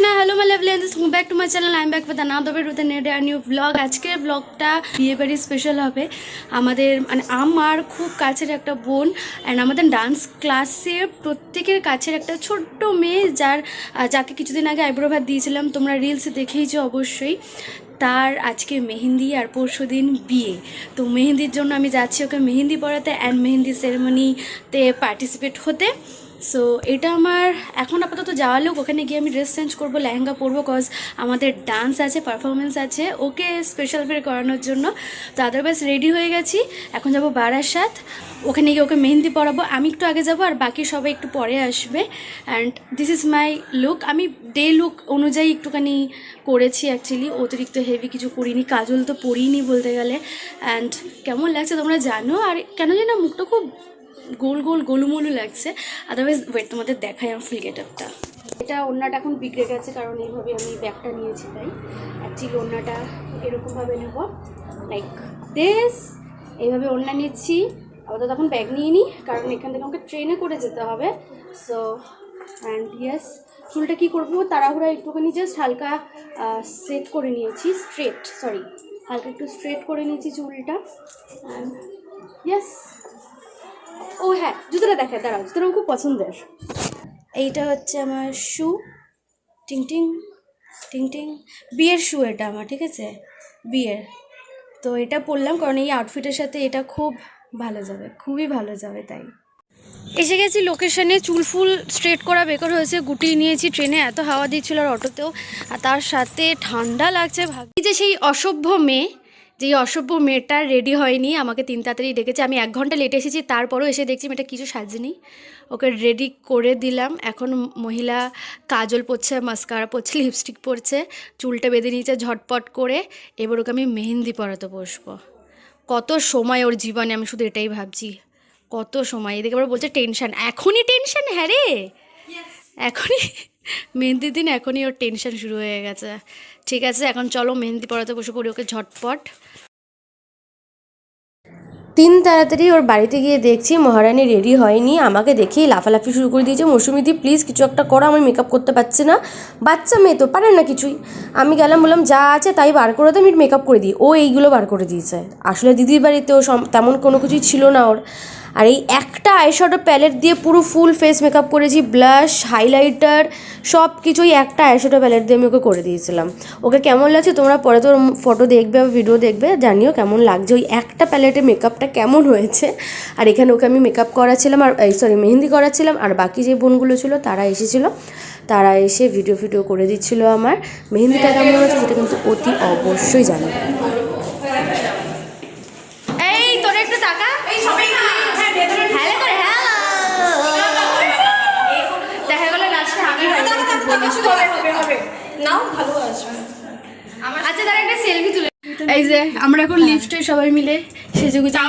Hello my lovely and welcome back to my channel. I am back with another video with a new vlog. আজকের ব্লগটা বিয়ে বাড়ি special হবে। আমাদের মানে আমার খুব কাছের একটা বোন অ্যান্ড আমাদের ডান্স ক্লাসের প্রত্যেকের কাছের একটা ছোট্ট মেয়ে যাকে কিছুদিন আগে আইব্রো ভাত দিয়েছিলাম, তোমরা রিলসে দেখেইছো অবশ্যই। তার আজকে মেহেন্দি আর পরশু দিন বিয়ে। তো মেহেন্দির জন্য আমি যাচ্ছি ওকে মেহেন্দি পরাতে অ্যান্ড মেহেন্দি সেরেমনিতে পার্টিসিপেট হতে। সো এটা আমার এখন আপাতত যাওয়া লোক, ওখানে গিয়ে আমি ড্রেস চেঞ্জ করবো, লেহেঙ্গা পরবো, কজ আমাদের ডান্স আছে, পারফরমেন্স আছে ওকে স্পেশাল ফের করানোর জন্য। তো আদারওয়াইজ রেডি হয়ে গেছি, এখন যাবো বারাসাত, ওখানে গিয়ে ওকে মেহেন্দি পরাবো। আমি একটু আগে যাবো আর বাকি সবাই একটু পরে আসবে। And this is my look. আমি ডে লুক অনুযায়ী একটুখানি করেছি, অ্যাকচুয়ালি অতিরিক্ত হেভি কিছু করিনি, কাজল তো পরিনি বলতে গেলে। অ্যান্ড কেমন লাগছে তোমরা জানো, আর কেন জানি না মুখটা খুব গোল গোল গোলুমোলু লাগছে। আদারওয়াইজ ওয়েট তোমাদের দেখাই আমার ফুল গেট আপটা। এটা ওড়নাটা এখন বিগড়ে গেছে কারণ এইভাবে আমি ব্যাগটা নিয়েছি, তাই অ্যাকচুয়ালি ওড়নাটা এরকমভাবে নেব, লাইক দিস, এইভাবে ওড়না নিচ্ছি। আপাতত তখন ব্যাগ নিয়ে নিই কারণ এখান থেকে আমাকে ট্রেনে করে যেতে হবে। সো অ্যান্ড ইয়েস, চুলটা কী করবো তাড়াহুড়া একটুখানি জাস্ট হালকা সেট করে নিয়েছি, হালকা একটু স্ট্রেট করে নিয়েছি চুলটা। অ্যান্ড ইয়েস, ও হ্যাঁ জুতোটা দেখায়, দাঁড়াও, জুতোটা আমার খুব পছন্দের। এইটা হচ্ছে আমার শু, টিং টিং টিং টিং, বিয়ের শু এটা আমার, ঠিক আছে, বিয়ের। তো এটা পরলাম কারণ এই আউটফিটের সাথে এটা খুব ভালো যাবে, খুবই ভালো যাবে। তাই এসে গেছি লোকেশনে, চুল ফুল স্ট্রেট করা বেকার হয়েছে, গুটিয়ে নিয়েছি, ট্রেনে এত হাওয়া দিচ্ছিল আর অটোতেও, আর তার সাথে ঠান্ডা লাগছে। ভাবি যে সেই অসভ্য মেয়ে, যেই অসভ্য মেয়েটা রেডি হয়নি, আমাকে 3 তাড়াতাড়ি ডেকেছে, আমি 1 ঘন্টা লেটে এসেছি, তারপরও এসে দেখছি মেয়েটা কিছু সাজেনি। ওকে রেডি করে দিলাম। এখন মহিলা কাজল পরছে, মাস্কারা পরছে, লিপস্টিক পরছে, চুলটা বেঁধে নিয়েছে ঝটপট করে। এবার ওকে আমি মেহেন্দি পরাতে বসবো। কত সময় ওর জীবনে, আমি শুধু এটাই ভাবছি, কত সময়। এদিকে আবার বলছে টেনশন, এখনই টেনশন? হ্যাঁ রে, এখনই মেহেন্দির দিন, এখনই ওর টেনশন শুরু হয়ে গেছে। ঠিক আছে, এখন চলো মেহেন্দি পরাতে বসে পড়ি ওকে ঝটপট। 3 তাড়াতাড়ি ওর বাড়িতে গিয়ে দেখছি মহারানী রেডি হয়নি, আমাকে দেখেই লাফালাফি শুরু করে দিয়েছে, মৌসুমিদি প্লিজ কিছু একটা করো, আমি মেকআপ করতে পারছি না, বাচ্চা মেয়ে তো পারে না কিছুই। আমি গেলাম, বললাম যা আছে তাই বার করে দাও, আমি মেকআপ করে দিই। ও এইগুলো বার করে দিয়েছে। আসলে দিদির বাড়িতেও তেমন কোনো কিছুই ছিল না ওর। আর এই একটা আইশ্যাডো প্যালেট দিয়ে পুরো ফুল ফেস মেকআপ করেছি, ব্লাশ, হাইলাইটার, সব কিছুই একটা আইশ্যাডো প্যালেট দিয়ে আমি ওকে করে দিয়েছিলাম। ওকে কেমন লাগছে তোমরা পরে তোর ফটো দেখবে বা ভিডিও দেখবে, জানিও কেমন লাগছে, ওই একটা প্যালেটে মেকআপটা কেমন হয়েছে। আর এখানে ওকে আমি মেকআপ করাচ্ছিলাম, আর মেহেন্দি করাচ্ছিলাম, আর বাকি যে বোনগুলো ছিল তারা এসেছিলো, তারা এসে ভিডিও করে দিচ্ছিলো আমার। মেহেন্দিটা কেমন হয়েছে সেটা কিন্তু অতি অবশ্যই জানো। এই তোর একটু টাকা দেখা গেল লাস্টে আমি নাও ভালো আসবে। আচ্ছা তারা একটা সেলফি তুলে, এই যে আমরা এখন লিফটে সবাই মিলে সেজেগুজে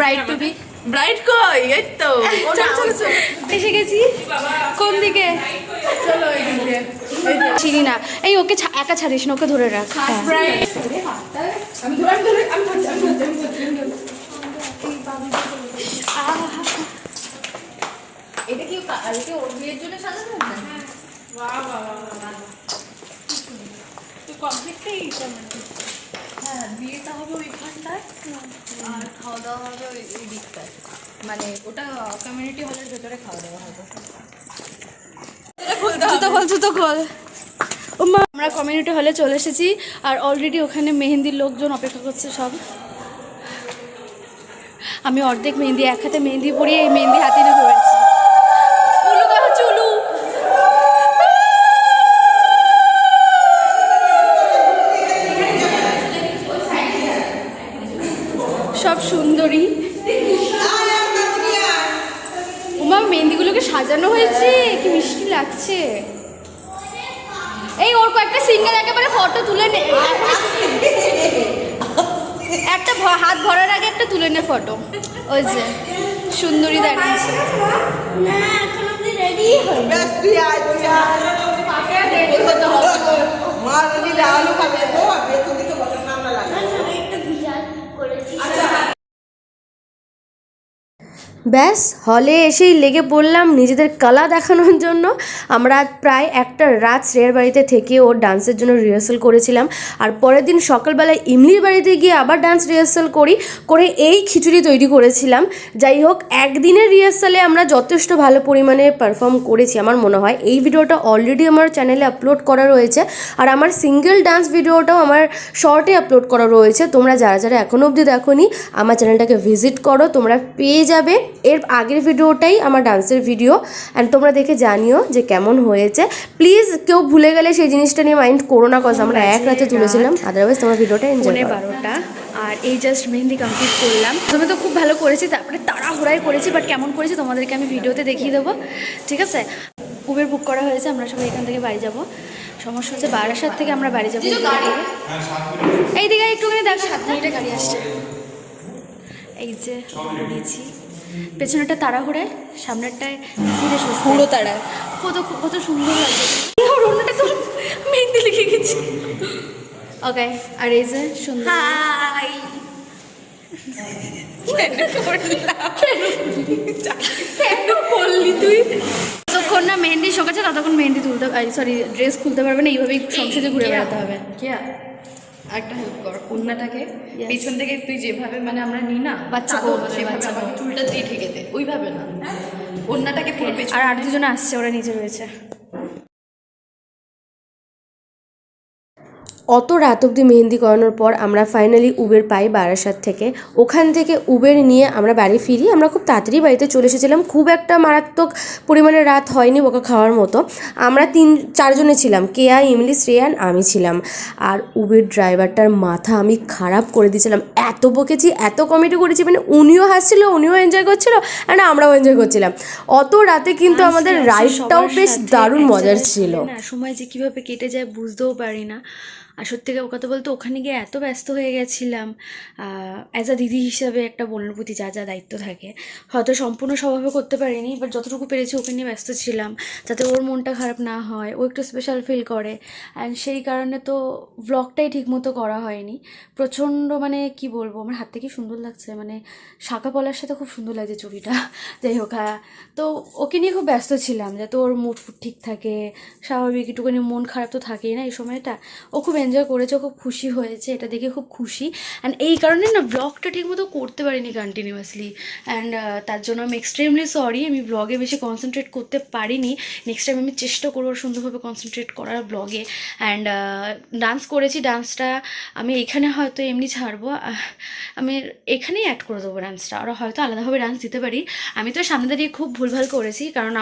ব্রাইড টু বি। ব্রাইট কই? এই তো এসে গেছি। কোন দিকে? চলো এইদিকে। চিনি না, এই ওকে একা ছাড়িস না, ওকে ধরে রাখ। আমি ধরে এটা কি ওর বিয়ের জন্য সাজানো না? বাহ বাহ বাহ, তো কমপ্লিটটাই হ্যাঁ, বিয়েটা হবে ওইখানটায় আর খাওয়া দাওয়া হবে ওই দিকটায়, মানে ওটা কমিউনিটি হলের ভেতরে খাওয়া দাওয়া হবে। জুতো খোল। আমরা কমিউনিটি হলে চলে এসেছি আর অলরেডি ওখানে মেহেন্দির লোকজন অপেক্ষা করছে সব। আমি অর্ধেক মেহেন্দি, এক হাতে মেহেন্দি পরিয়ে এই মেহেন্দি হাতে নিয়ে ধরেছি। উলু দেখা হচ্ছে উলু। সব সুন্দরী। ওমা মেহেন্দিগুলোকে সাজানো হয়েছে, কি মিষ্টি লাগছে। এই ওর কয়েকটা সিঙ্গেল একেবারে ফটো তুলে নে, একটা হাত ভরার আগে একটা তুলে নে ফটো। ওই যে সুন্দরী দাঁড়িয়েছে। ব্যাস হলে এসেই লেগে পড়লাম নিজেদের কলা দেখানোর জন্য। আমরা প্রায় একটা রাত শ্রেয়ার বাড়িতে থেকে ওর ডান্সের জন্য রিহার্সাল করেছিলাম, আর পরের দিন সকালবেলায় ইমলির বাড়িতে গিয়ে আবার ডান্স রিহার্সাল করে এই খিচুড়ি তৈরি করেছিলাম। যাই হোক, একদিনের রিহার্সালে আমরা যথেষ্ট ভালো পরিমাণে পারফর্ম করেছি আমার মনে হয়। এই ভিডিওটা অলরেডি আমার চ্যানেলে আপলোড করা রয়েছে, আর আমার সিঙ্গেল ডান্স ভিডিওটাও আমার শর্টে আপলোড করা রয়েছে। তোমরা যারা যারা এখনও অবধি দেখোনি আমার চ্যানেলটাকে ভিজিট করো, তোমরা পেয়ে যাবে। এর আগের ভিডিওটাই আমার ডান্সের ভিডিও, অ্যান্ড তোমরা দেখে জানিও যে কেমন হয়েছে। প্লিজ কেউ ভুলে গেলে সেই জিনিসটা নিয়ে মাইন্ড করো না, কজ আমরা এক রাতে তুলেছিলাম। আদারওয়াইজ তোমার ভিডিওটা এনজয় করো। 12টা আর এই জাস্ট মেহেন্দি কমপ্লিট করলাম। তুমি তো খুব ভালো করেছি, তারপরে তাড়াহুড়াই করেছি, বাট কেমন করেছি তোমাদেরকে আমি ভিডিওতে দেখিয়ে দেবো, ঠিক আছে? উবের বুক করা হয়েছে, আমরা সবাই এখান থেকে বাড়ি যাব। সমস্যা হচ্ছে বারাসাত থেকে আমরা বাড়ি যাবো। এইদিকে একটুখানি দেখো, 7 মিনিটে গাড়ি আসছে। এই যে বেরিয়েছি, পেছনেরটা তাড়াহুড়ায়, সামনেরটায় ধীরে সুস্থে। পুরো তারা কত কত সুন্দর লাগছে। ওনাটা তো মেহেন্দি লিখে গেছি। ওকে, আর এই যে সুন্দর। হাই কেন বললি তুই? যতক্ষণ না মেহেন্দি শোকাচ্ছে ততক্ষণ মেহেন্দি তুলতে, সরি ড্রেস খুলতে পারবে না, এইভাবেই সংসারে ঘুরে বেড়াতে হবে। কেয়া একটা হেল্প কর, কন্যাটাকে পিছন থেকে তুই যেভাবে মানে আমরা নিই না বাচ্চা চাদর, বউ, সেভাবে বাচ্চা আমাকে চুলটা দিয়ে ঢেকে দে, ওইভাবে না, কন্যাটাকে পুরো পেছন। আর 8 দুজনে আসছে, ওরা নিচে রয়েছে। অত রাত অবধি মেহেন্দি করানোর পর আমরা ফাইনালি উবের পাই বারাসাত থেকে। ওখান থেকে উবের নিয়ে আমরা বাড়ি ফিরি। আমরা খুব তাড়াতাড়ি বাড়িতে চলে এসেছিলাম, খুব একটা মারাত্মক পরিমাণে রাত হয়নি বোকা খাওয়ার মতো। আমরা 3-4 জনে ছিলাম, কেয়া, ইমলি, শ্রেয়া, আমি ছিলাম। আর উবের ড্রাইভারটার মাথা আমি খারাপ করে দিয়েছিলাম, এত বকেছি, এত কমেডি করেছি, মানে উনিও হাসছিল, উনিও এনজয় করছিল, অ্যান্ড আমরাও এনজয় করছিলাম। অত রাতে কিন্তু আমাদের রাইডটাও বেশ দারুণ মজার ছিল। না সময় যে কীভাবে কেটে যায় বুঝতেও পারি না। আর সত্যি কথা বলতে ওখানে গিয়ে এত ব্যস্ত হয়ে গেছিলাম, অ্যাজ আ দিদি হিসাবে একটা বোনের প্রতি যা যা দায়িত্ব থাকে, হয়তো সম্পূর্ণ স্বভাবে করতে পারিনি, বাট যতটুকু পেরেছি ওকে নিয়ে ব্যস্ত ছিলাম, যাতে ওর মনটা খারাপ না হয়, ও একটু স্পেশাল ফিল করে। অ্যান্ড সেই কারণে তো ভ্লগটাই ঠিকমতো করা হয়নি। প্রচণ্ড মানে কি বলবো, আমার হাত থেকে সুন্দর লাগছে, মানে শাঁকা পলার সাথে খুব সুন্দর লাগছে চুড়িটা। যাই হোক, তো ওকে নিয়ে খুব ব্যস্ত ছিলাম, যাতে ওর মুড ফুড ঠিক থাকে, স্বাভাবিক একটুখানি মন খারাপ তো থাকেই না এই সময়টা। ও খুব এনজয় করেছে, ও খুব খুশি হয়েছে, এটা দেখে খুব খুশি। অ্যান্ড এই কারণে না ব্লগটা ঠিকমতো করতে পারিনি কন্টিনিউয়াসলি, অ্যান্ড তার জন্য আমি এক্সট্রিমলি সরি। আমি ব্লগে বেশি কনসেন্ট্রেট করতে পারিনি। নেক্সট টাইম আমি চেষ্টা করবো সুন্দরভাবে কনসেন্ট্রেট করার ব্লগে। অ্যান্ড ডান্স করেছি, ডান্সটা আমি এখানে হয়তো এমনি ছাড়বো, আমি এখানেই অ্যাড করে দেবো ডান্সটা, ওরা হয়তো আলাদাভাবে ডান্স দিতে পারি। আমি তো সামনে দাঁড়িয়ে খুব ভুলভাল করেছি, কারণ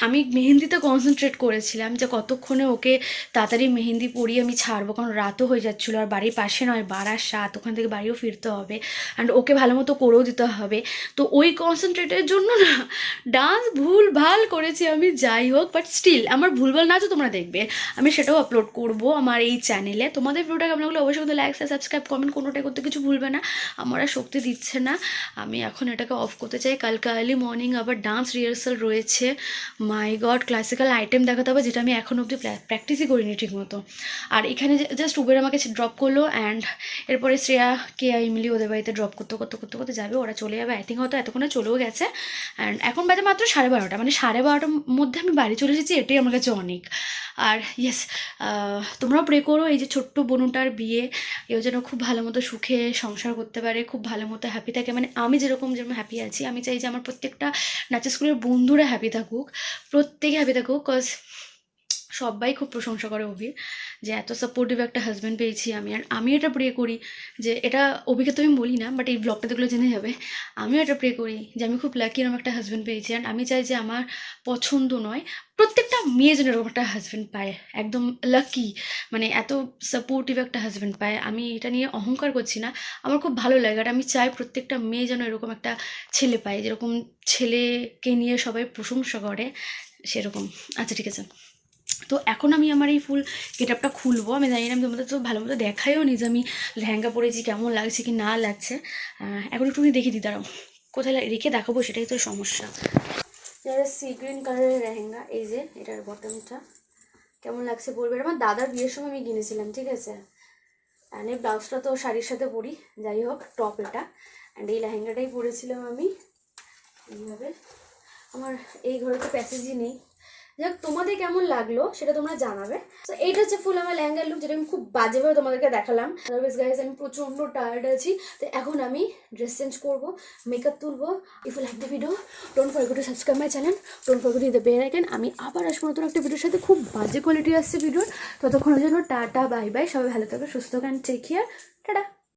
আমি মেহেন্দিতে কনসেন্ট্রেট করেছিলাম যে কতক্ষণে ওকে তাড়াতাড়ি মেহেন্দি পরিয়ে আমি ছাড়বো, কারণ রাতও হয়ে যাচ্ছিলো, আর বাড়ির পাশে নয়, বারাসাত, ওখান থেকে বাড়িও ফিরতে হবে, অ্যান্ড ওকে ভালো মতো করেও দিতে হবে। তো ওই কনসেন্ট্রেটের জন্য না ডান্স ভুলভাল করেছি আমি। যাই হোক, বাট স্টিল আমার ভুলভাল নাচও তোমরা দেখবে, আমি সেটাও আপলোড করবো আমার এই চ্যানেলে। তোমাদের ভিডিওটা কেমন লাগলো অবশ্যই কিন্তু লাইক, সাবস্ক্রাইব, কমেন্ট কোনোটাই করতে কিছু ভুলবে না। আমার আর শক্তি দিচ্ছে না, আমি এখন এটাকে অফ করতে চাই। কালকে আর্লি মর্নিং আবার ডান্স রিহার্সাল রয়েছে। মাই গড, ক্লাসিক্যাল আইটেম দেখাতে হবে, যেটা আমি এখন অবধি প্র্যাকটিসই করিনি ঠিকমতো। আর এখানে জাস্ট উবের আমাকে ড্রপ করলো, অ্যান্ড এরপরে শ্রেয়া, কেয়া, ইমলি ওদের বাড়িতে ড্রপ করতে যাবে, ওরা চলে যাবে। আই থিঙ্ক হয়তো এতক্ষণে চলেও গেছে। অ্যান্ড এখন বাজে মাত্র 12:30, মানে 12:30টার মধ্যে আমি বাড়ি চলে এসেছি, এটাই আমার কাছে অনেক। আর ইয়েস, তোমরাও প্রে করো এই যে ছোট্ট বোনটার বিয়ে, এও যেন খুব ভালো মতো সুখে সংসার করতে পারে, খুব ভালো মতো হ্যাপি থাকে। মানে আমি যেরকম হ্যাপি আছি, আমি চাই যে আমার প্রত্যেকটা নাচের স্কুলের বন্ধুরা হ্যাপি থাকুক, প্রত্যেকে হ্যাপি থাকুক, কজ সবাই খুব প্রশংসা করে অভির যে এত সাপোর্টিভ একটা হাজব্যান্ড পেয়েছি আমি। আর আমি এটা প্রে করি যে, এটা অভিকে তো আমি বলি না, বাট এই ব্লগটা দেখলে জেনে যাবে, আমিও এটা প্রে করি যে আমি খুব লাকি এরকম একটা হাজব্যান্ড পেয়েছি। অ্যান্ড আমি চাই যে আমার পছন্দ নয়, প্রত্যেকটা মেয়ে যেন এরকম একটা হাজব্যান্ড পায়, একদম লাকি, মানে এত সাপোর্টিভ একটা হাজব্যান্ড পায়। আমি এটা নিয়ে অহংকার করছি না, আমার খুব ভালো লাগে। আর আমি চাই প্রত্যেকটা মেয়ে যেন এরকম একটা ছেলে পায়, যেরকম ছেলেকে নিয়ে সবাই প্রশংসা করে সেরকম। আচ্ছা ঠিক আছে, তো এখন আমি আমার এই ফুল গেটআপটা খুলবো। আমি জানি না, আমি তোমাদের তো ভালো মতো দেখাইও নি যে আমি লেহেঙ্গা পরেছি, কেমন লাগছে কি না লাগছে। এখন একটুখানি দেখে দিই, দাঁড়াও কোথায় রেখে দেখাবো, সেটাই তো সমস্যা। এটা সি গ্রিন কালারের লেহেঙ্গা, এই যে এটার বটমটা কেমন লাগছে বলবে। এটা আমার দাদার বিয়ের সময় আমি কিনেছিলাম, ঠিক আছে। অ্যান্ড এই ব্লাউজটা তো শাড়ির সাথে পরি, যাই হোক টপ এটা। অ্যান্ড এই লেহেঙ্গাটাই পরেছিলাম আমি, এইভাবে। আমার এই ঘরে তো প্যাসেজই নেই। যাক, তোমাদের কেমন লাগলো সেটা তোমরা জানাবে। তো এইটা হচ্ছে ফুল আমার লেহেঙ্গার লুক, যেটা আমি খুব বাজেভাবে তোমাদেরকে দেখালাম। আদারওয়াইজ গাইস আমি প্রচণ্ড টায়ার্ড আছি, তো এখন আমি ড্রেস চেঞ্জ করবো, মেকআপ তুলবো। If you like the video don't forget to subscribe my channel, don't forget to the bell icon. আমি আবার আসবো নতুন একটা ভিডিওর সাথে, খুব বাজে কোয়ালিটি আসছে ভিডিওর। ততক্ষণের জন্য টাটা বাই বাই, সবাই ভালো থাকবে, সুস্থ থাকবেন, টেক কেয়ার, টাটা।